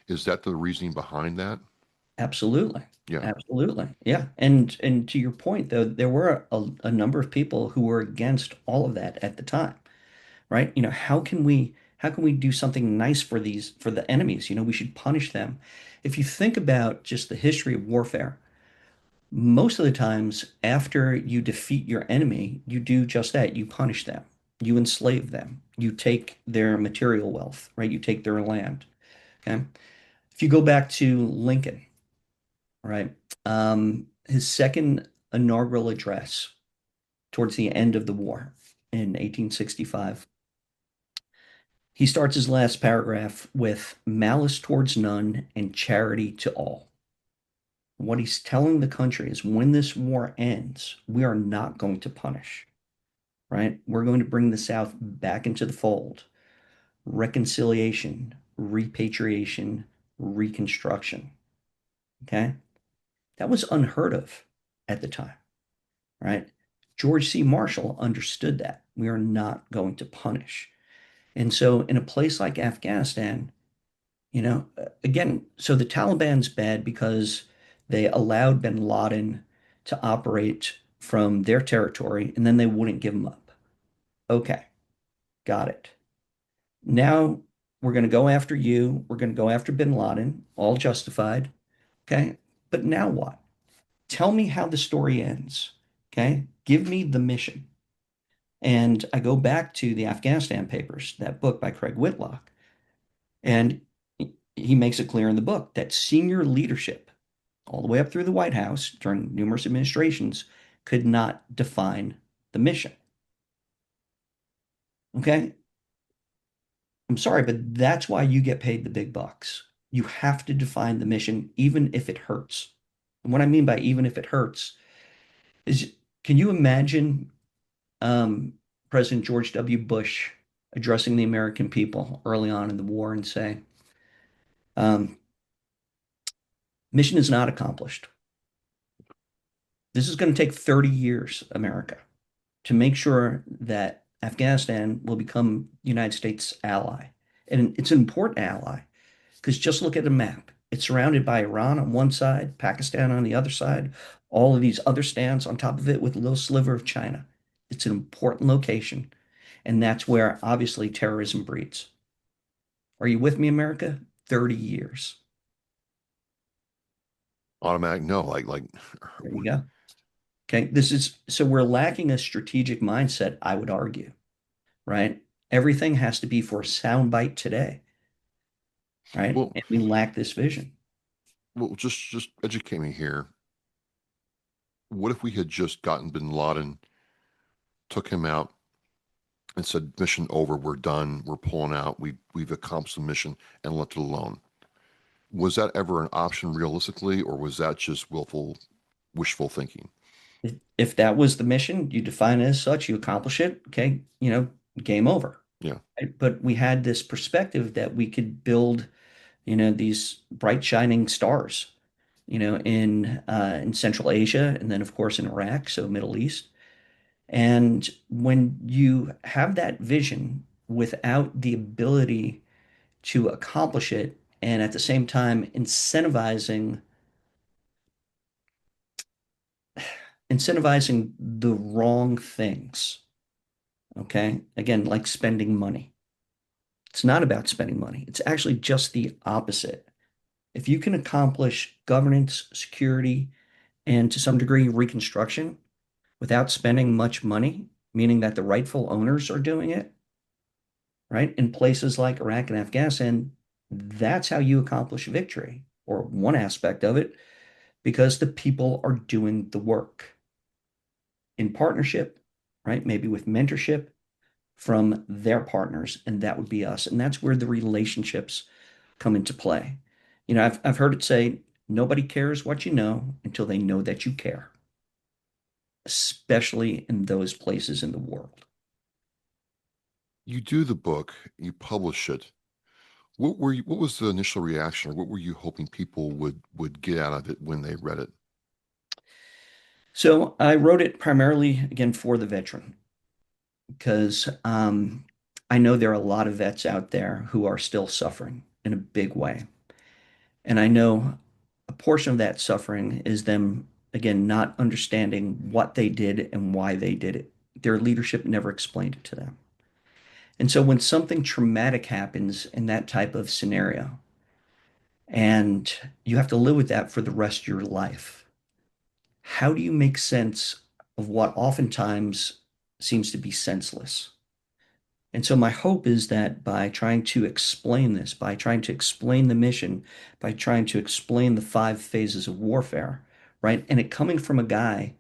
Is that the reasoning behind that? Absolutely. Yeah. Absolutely. Yeah. And to your point, though, there were a number of people who were against all of that at the time, right? How can we do something nice for the enemies? We should punish them. If you think about just the history of warfare, most of the times after you defeat your enemy, you do just that. You punish them. You enslave them. You take their material wealth, right? You take their land. Okay. If you go back to Lincoln, right? His second inaugural address towards the end of the war in 1865, he starts his last paragraph with malice towards none and charity to all. What he's telling the country is when this war ends, we are not going to punish, right? We're going to bring the South back into the fold. Reconciliation, repatriation, reconstruction. Okay. That was unheard of at the time, right? George C. Marshall understood that. We are not going to punish. And so, in a place like Afghanistan, again, so the Taliban's bad because they allowed bin Laden to operate from their territory and then they wouldn't give him up. Okay, got it. Now we're going to go after you. We're going to go after bin Laden, all justified. Okay, but now what? Tell me how the story ends. Okay, give me the mission. And I go back to the Afghanistan Papers, that book by Craig Whitlock, and he makes it clear in the book that senior leadership, all the way up through the White House during numerous administrations, could not define the mission. Okay? I'm sorry, but that's why you get paid the big bucks. You have to define the mission, even if it hurts. And what I mean by even if it hurts is, can you imagine President George W. Bush addressing the American people early on in the war and say, um, mission is not accomplished. This is going to take 30 years, America, to make sure that Afghanistan will become the United States ally. And it's an important ally because just look at the map. It's surrounded by Iran on one side, Pakistan on the other side, all of these other stands on top of it with a little sliver of China. It's an important location. And that's where obviously terrorism breeds. Are you with me, America? 30 years. Automatic no, There you go. Okay. So we're lacking a strategic mindset, I would argue, right? Everything has to be for a soundbite today, right? well, And we lack this vision. just educate me here. What if we had just gotten bin Laden, took him out, and said, mission over, we're done, we're pulling out, we've accomplished the mission, and left it alone? Was that ever an option realistically, or was that just wishful thinking? If that was the mission, you define it as such, you accomplish it, okay, game over. Yeah. Right? But we had this perspective that we could build, these bright shining stars, in Central Asia, and then of course in Iraq, so Middle East. And when you have that vision without the ability to accomplish it, and at the same time incentivizing the wrong things, okay? Again, like spending money. It's not about spending money. It's actually just the opposite. If you can accomplish governance, security, and to some degree reconstruction without spending much money, meaning that the rightful owners are doing it, right? In places like Iraq and Afghanistan, that's how you accomplish victory, or one aspect of it, because the people are doing the work in partnership, right? Maybe with mentorship from their partners, and that would be us. And that's where the relationships come into play. I've heard it say, nobody cares what you know until they know that you care, especially in those places in the world. You do the book, you publish it. What was the initial reaction, or what were you hoping people would get out of it when they read it? So I wrote it primarily, again, for the veteran, because I know there are a lot of vets out there who are still suffering in a big way. And I know a portion of that suffering is them, again, not understanding what they did and why they did it. Their leadership never explained it to them. And so when something traumatic happens in that type of scenario, and you have to live with that for the rest of your life, how do you make sense of what oftentimes seems to be senseless? And so my hope is that by trying to explain this, by trying to explain the mission, by trying to explain the 5 phases of warfare, right? And it coming from a guy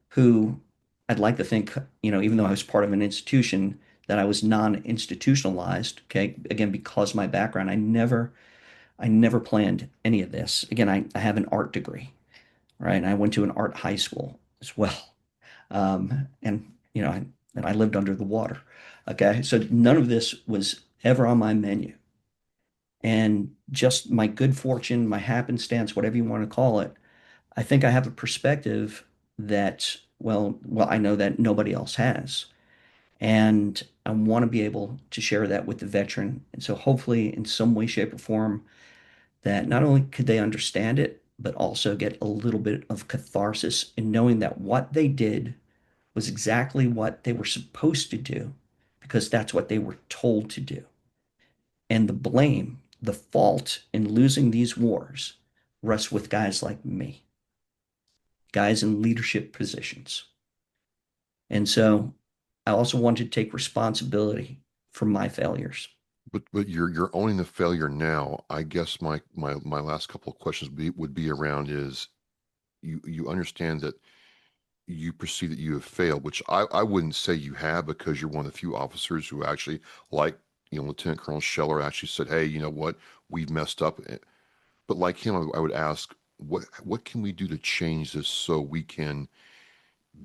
who I'd like to think, even though I was part of an institution, that I was non-institutionalized, okay? Again, because my background, I never planned any of this. Again, I have an art degree, right? And I went to an art high school as well. And I lived under the water. Okay. So none of this was ever on my menu. And just my good fortune, my happenstance, whatever you want to call it, I think I have a perspective that, well, I know that nobody else has. And I want to be able to share that with the veteran. And so hopefully in some way, shape, or form, that not only could they understand it, but also get a little bit of catharsis in knowing that what they did was exactly what they were supposed to do because that's what they were told to do. And the blame, the fault in losing these wars rests with guys like me, guys in leadership positions. And so I also want to take responsibility for my failures. But you're owning the failure now. I guess my last couple of questions would be around is you understand that you perceive that you have failed, which I wouldn't say you have, because you're one of the few officers who actually, like, Lieutenant Colonel Scheller actually said, hey, you know what, we've messed up. But like him, I would ask, what can we do to change this so we can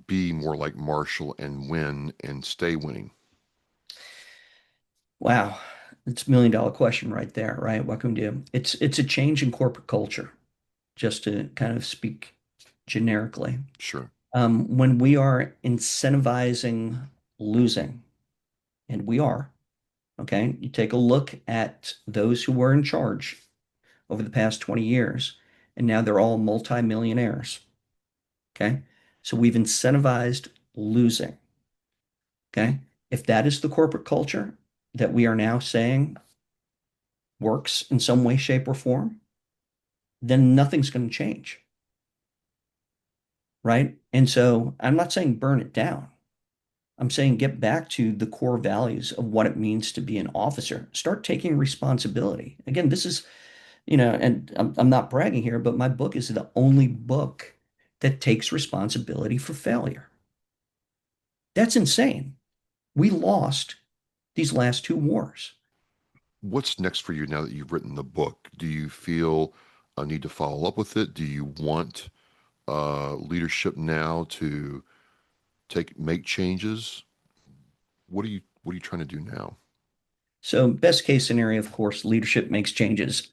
be more like Marshall and win and stay winning? Wow, it's $1 million question right there, right? What can we do? It's a change in corporate culture, just to kind of speak generically. Sure. When we are incentivizing losing, and we are, okay, you take a look at those who were in charge over the past 20 years, and now they're all multimillionaires, okay? So we've incentivized losing, okay? If that is the corporate culture that we are now saying works in some way, shape, or form, then nothing's going to change, right? And so I'm not saying burn it down. I'm saying get back to the core values of what it means to be an officer. Start taking responsibility. Again, this is, and I'm not bragging here, but my book is the only book that takes responsibility for failure. That's insane. We lost these last 2 wars. What's next for you now that you've written the book? Do you feel a need to follow up with it? Do you want leadership now to make changes? What are you trying to do now? So, best case scenario, of course, leadership makes changes.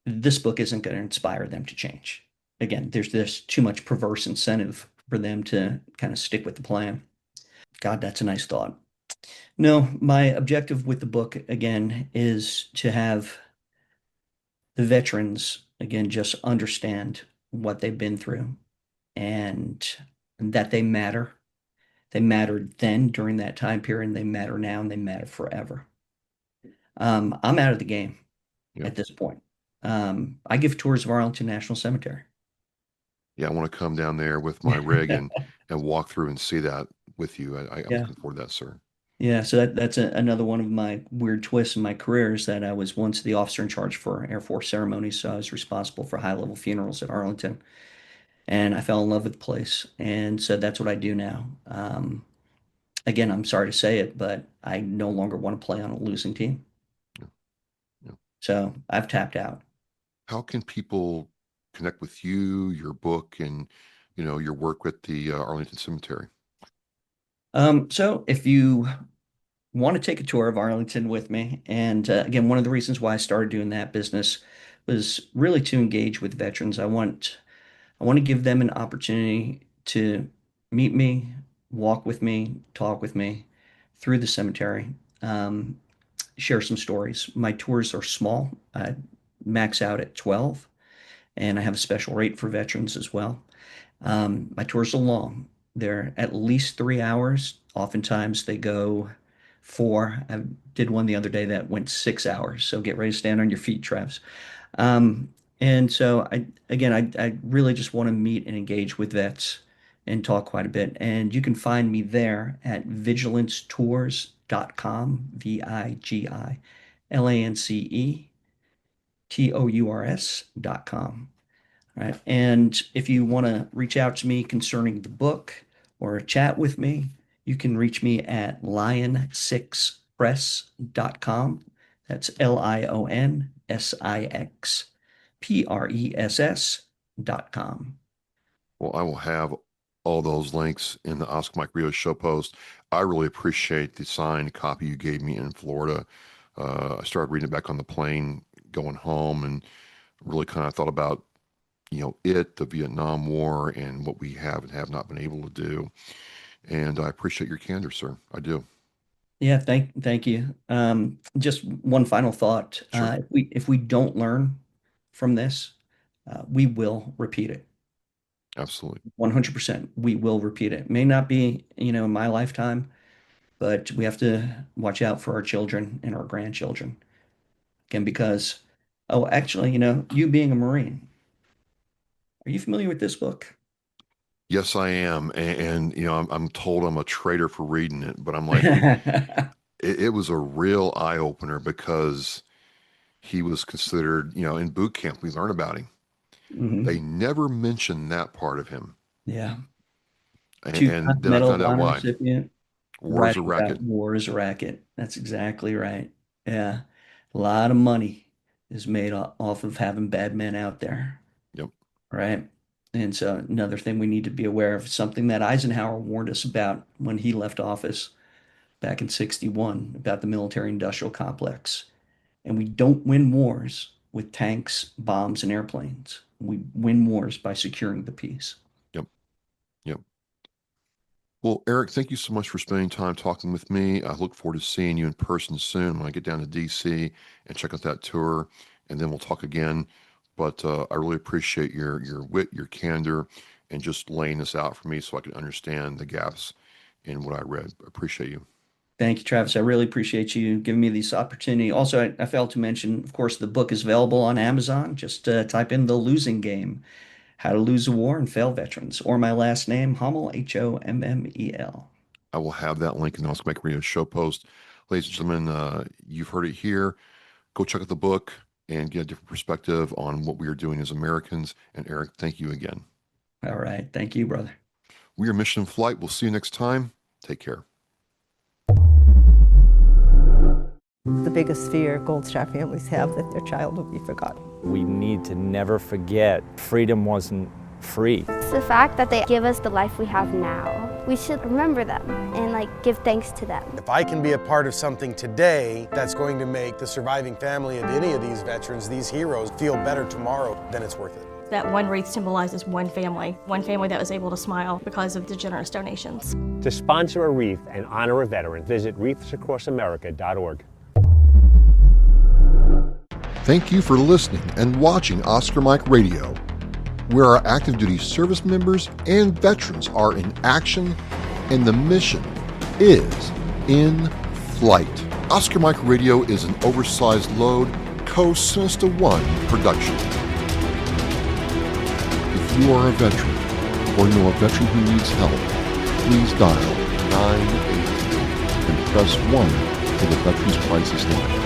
This book isn't going to inspire them to change. Again, there's too much perverse incentive for them to kind of stick with the plan. God, that's a nice thought. No, my objective with the book, again, is to have the veterans, again, just understand what they've been through and that they matter. They mattered then during that time period, and they matter now, and they matter forever. I'm out of the game Yeah. at this point. I give tours of Arlington National Cemetery. Yeah, I want to come down there with my rig and walk through and see that with you. I'm Yeah. looking forward to that, sir. Yeah, so that's another one of my weird twists in my career is that I was once the officer in charge for Air Force ceremonies, so I was responsible for high-level funerals at Arlington, and I fell in love with the place, and so that's what I do now. Again, I'm sorry to say it, but I no longer want to play on a losing team, Yeah. Yeah. so I've tapped out. How can people connect with you, your book, and your work with the Arlington Cemetery? So if you want to take a tour of Arlington with me, and again, one of the reasons why I started doing that business was really to engage with veterans. I want to give them an opportunity to meet me, walk with me, talk with me through the cemetery, um, share some stories. My tours are small. I max out at 12, and I have a special rate for veterans as well. My tours are long. They're at least 3 hours. Oftentimes they go 4. I did one the other day that went 6 hours. So get ready to stand on your feet, Travis. Um, and so I really just want to meet and engage with vets and talk quite a bit. And you can find me there at vigilancetours.com, VIGILANCETOURS.com. Right. And if you want to reach out to me concerning the book or chat with me, you can reach me at lion6press.com. That's LIONSIXPRESS.com. Well, I will have all those links in the Oscar Mike Rio show post. I really appreciate the signed copy you gave me in Florida. I started reading it back on the plane going home and really kind of thought about the Vietnam War and what we have and have not been able to do. And I appreciate your candor, sir. I do. Yeah, thank you. Just one final thought. Sure. If we don't learn from this, we will repeat it. Absolutely. 100%. We will repeat it. May not be, in my lifetime, but we have to watch out for our children and our grandchildren. Again, because, oh, actually, you being a Marine, are you familiar with this book? Yes, I am. And I'm told I'm a traitor for reading it, but I'm like, it was a real eye opener because he was considered, in boot camp, we learn about him. Mhm. They never mentioned that part of him. Yeah. And then I Medal found of out Honor why. recipient. War is a Writing about racket. war is a racket. That's exactly right. Yeah. A lot of money is made off of having bad men out there. Yep. Right. And so another thing we need to be aware of, something that Eisenhower warned us about when he left office back in 61 about the military industrial complex. And we don't win wars with tanks, bombs, and airplanes. We win wars by securing the peace. Yep. Yep. Well, Eric, thank you so much for spending time talking with me. I look forward to seeing you in person soon when I get down to DC and check out that tour, and then we'll talk again. But I really appreciate your wit, your candor, and just laying this out for me so I can understand the gaps in what I read. Appreciate you. Thank you, Travis. I really appreciate you giving me this opportunity. Also, I failed to mention, of course, the book is available on Amazon. Just type in The Losing Game, How to Lose a War and Fail Veterans, or my last name, Hommel, Hommel. I will have that link in the Oscar Mike Radio show post. Ladies and gentlemen, you've heard it here. Go check out the book and get a different perspective on what we are doing as Americans. And Eric, thank you again. All right. Thank you, brother. We are Mission Flight. We'll see you next time. Take care. The biggest fear Gold Star families have that their child will be forgotten. We need to never forget freedom wasn't free. It's the fact that they give us the life we have now. We should remember them and give thanks to them. If I can be a part of something today that's going to make the surviving family of any of these veterans, these heroes, feel better tomorrow, then it's worth it. That one wreath symbolizes one family that was able to smile because of the generous donations. To sponsor a wreath and honor a veteran, visit wreathsacrossamerica.org. Thank you for listening and watching Oscar Mike Radio, where our active duty service members and veterans are in action and the mission is in flight. Oscar Mike Radio is an oversized load Co-Sinister One production. If you are a veteran or know a veteran who needs help, please dial 988 and press 1 for the Veterans Crisis Line.